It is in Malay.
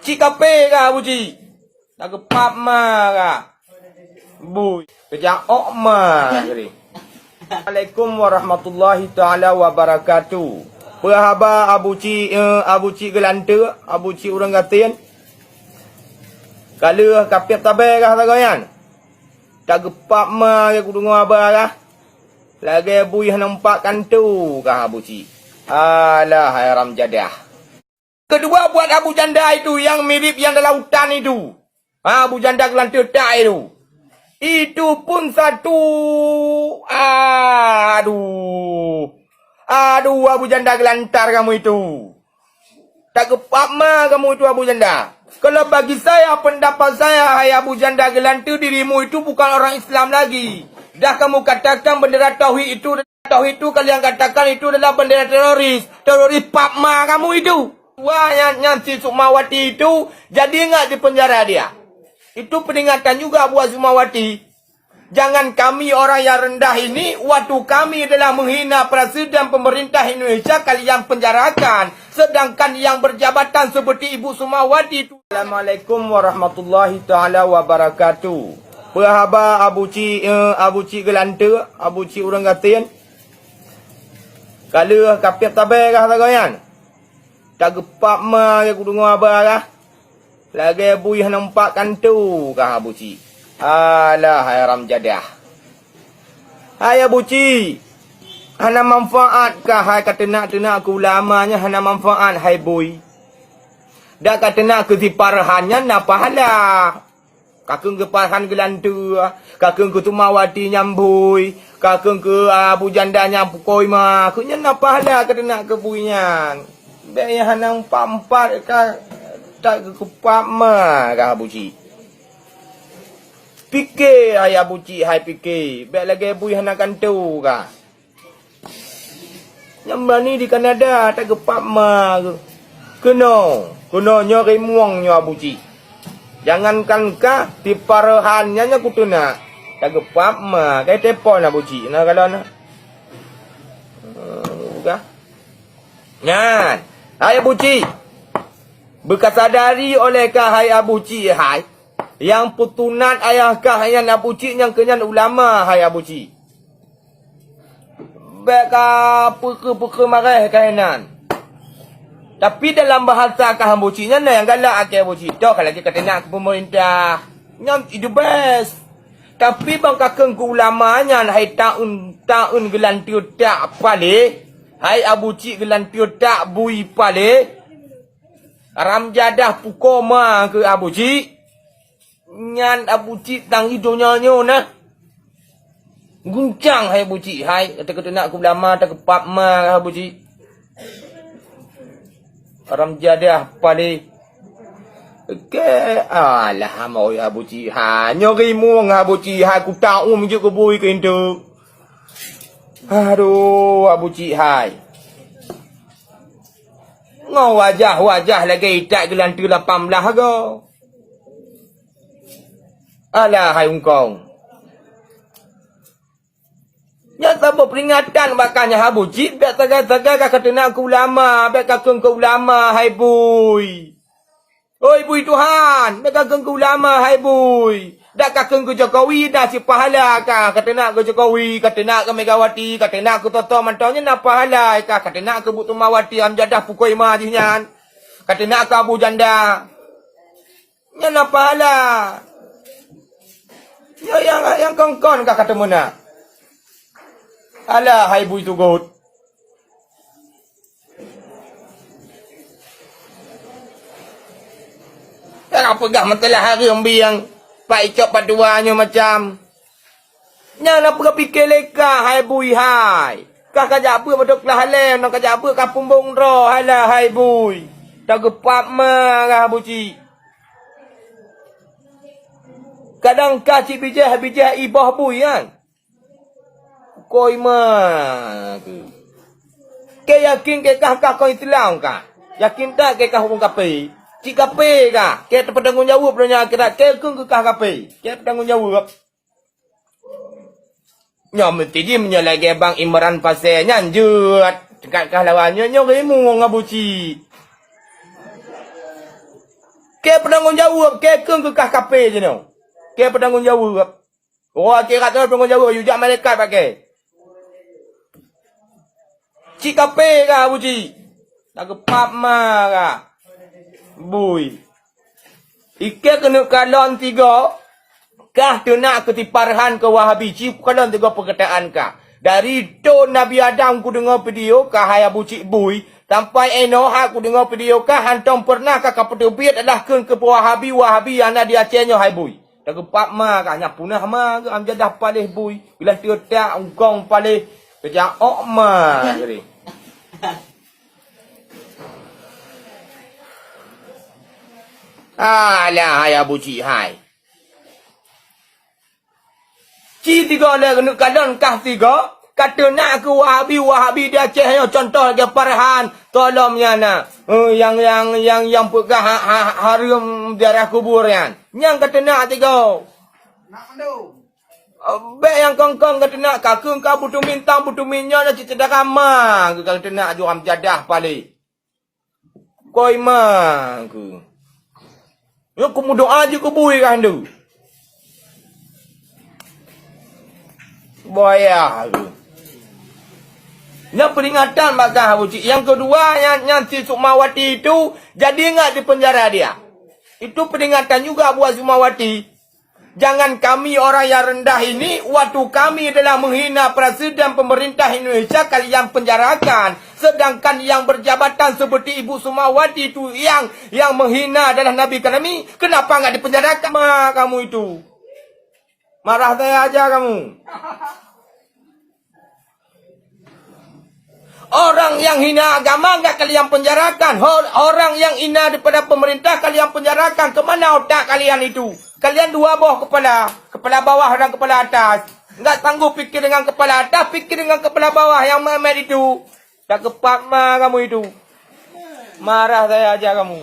Cik kape kah Abu Cik? Tak kepap mah kah? Bui. Kejak ok mah. Assalamualaikum warahmatullahi ta'ala wabarakatuh. Perhaba Abu Cik gelanta, Abu Cik orang gatin. Kalau kapit tabel kah tagayan? Tak kepap mah aku dengar abah kah? Lagi bui nampak kantu kah Abu Cik? Alah haram jadah. Kedua buat Abu Janda itu yang mirip yang dalam hutan itu. Abu Janda gelanta tak itu. Itu pun satu. Aduh Abu Janda gelantar kamu itu. Tak kepap mah kamu itu Abu Janda. Kalau bagi saya, pendapat saya, hai Abu Janda gelantar, dirimu itu bukan orang Islam lagi. Dah kamu katakan bendera Tauhid itu kalian katakan itu adalah bendera teroris. Teroris pap mah kamu itu. Wah, yang si Sukmawati itu jadi ingat di penjara dia. Itu peringatan juga buat Sukmawati. Jangan kami orang yang rendah ini, waktu kami adalah menghina Presiden pemerintah Indonesia, kalian penjarakan. Sedangkan yang berjabatan seperti Ibu Sukmawati itu. Assalamualaikum warahmatullahi ta'ala wabarakatuh. Perhaba Abu Cik gelanta, Abu Cik orang gatin. Kalau kapit tabel kah tagayan? Tak kepap mah aku dengar abah kah? Lagi bui nampak kantu kah Abu Cik? Alah haram jadah. Hai Abu Cik, hana manfaat kah hai kata nak aku ulamanya hana manfaat hai bui. Dak kata nak keziparhannya nak pahala. Kakung ke parhan gelantu, kakung ke Sukmawati nyambui, kakung ke Abu Janda nyampukoi mah. Kunya nak pahala kata nak ke buinya. Baik yang hanang pampat kah tak kepap mah kah Abu Cik. Fikir hai Abu Cik, hai fikir. Baik lagi bui hanang kantu kah. Yang ni di Kanada tak kepap mah. Kena nyari muangnya Abu Cik. Jangankan kah di parahannya kutu nak. Tak kepap mah. Kaya telefon Abu Cik. Nah kalau nak. Kah? Nyan. Hai Abu Cik. Berkasadari olehkah hai Abu Cik hai? Yang putunan ayahkah yang Abu Cik yang kenyan ulama hai Abu Cik? Baiklah puka marah kainan. Tapi dalam bahasa kah Abu Ciknya yang galak akhir Abu Cik. Dah kalau kita nak ke pemerintah. Yang itu best. Tapi bang kakeng ke ulamanya hai tahun gelantir tak pale. Hai Abu Cik gelantir tak bui pale. Ramjadah pukoma ke Abu Cik. Nyan Abu Cik tang hidupnya nah. Guncang hai Abu Cik. Hai kata nak ke ulama tak kepap mah Abu Cik. Ramjadah pale. Ke alah mau Abu Cik ha nyori muang Abu Cik ha ku tahu menjuk ke bui ke itu. Aduh Abu Cik hai. Ngau wajah lagi tak gelantu 18 ke. Alah hai ungkong. Ya sabuk peringatan bakanya Abu Cik biar taga-taga kata nak ke ulama, biar kakung ke ulama hai bui. Oi bui Tuhan, biar kakung ke ulama hai bui. Dak kakung ke Jokowi dah si pahala kah? Kata nak ke Jokowi, kata nak ke Megawati, kata nak ke Toto mantaunya nak pahala kah? Kata nak ke Bu Sukmawati Amjadah pukoi mah dihnyan. Kata nak ke Abu Janda. Nya nak pahala. Ya yang kongkon kah kata mana? Alah hai bui tugut. Tak pegah matalah hari ambil yang Pak Icok paduanya macam. Yang nak pergi fikir leka hai bui hai. Kah kajak apa betul kelah halem, nak kajak apa kah pumbung roh halah hai bui. Tak kepap mah kah Abu Cik. Kadang kah cik bijah ibah bui kan. Koi mah. Ke yakin ke kah kau Islam kah? Yakin tak ke kah hukum kape? Cik kape kah? Ke bertanggung jawab dunia akhirat. Ke kah kape? Ke bertanggung jawab. Nya mesti dia menyalagi Bang Imran pasal nyanjut. Dekat kah lawannya nya rimu Abu Cik. Ke penanggungjawab, ke kekah kape je no. Ke penanggungjawab. Oh, ke kata penanggungjawab, you jak malaikat pakai. Cik kape kah, bu cik? Tak kepap mah kah? Bui. Ike kena kalon 3. Kah tu nak ketiparhan ke Wahabi? Cik kalon 3 perkataan kah? Dari tu Nabi Adam ku dengar video kah hai Abu Cik Bui. Sampai Enoha ku dengar video kah hantam pernah kah kapetebit adalah ke Wahabi yang ada di Acehnya hai Bui. Tak kepak mah kah nya punah mah ke amjadah palih Bui. Bila tak ungkong palih kerja ok mah gini. Alah hai Abu Cik hai. Cik 3 lah kena kadang kah 3. Kata nak ke Wahabi di Aceh yo contoh ke Farhan tolongnya nak. Yang pegang harum darah kubur kan. Yang kata nak 3. Nak mandu. Baik yang kongkong kata nak kakung kau butuh mintang butuh minyak nak cerita ramah. Kata nak jual jadah pale. Koi mah ku. Yo ku doa je ku bui kan tu. Boya tu. Yang peringatan bakal Abu Cik. Yang kedua yang si Sukmawati itu jadi ingat di penjara dia. Itu peringatan juga buat Sukmawati. Jangan kami orang yang rendah ini waktu kami adalah menghina Presiden pemerintah Indonesia kalian penjarakan. Sedangkan yang berjabatan seperti Ibu Sukmawati itu yang menghina adalah Nabi kami. Kenapa enggak dipenjarakan kamu itu? Marah saya aja kamu. Orang yang hina agama enggak kalian penjarakan. Orang yang hina daripada pemerintah kalian penjarakan. Kemana otak kalian itu? Kalian dua buah kepala. Kepala bawah dan kepala atas. Enggak sanggup fikir dengan kepala atas, fikir dengan kepala bawah yang memet itu. Tak kepak mah kamu itu. Marah saya aja kamu.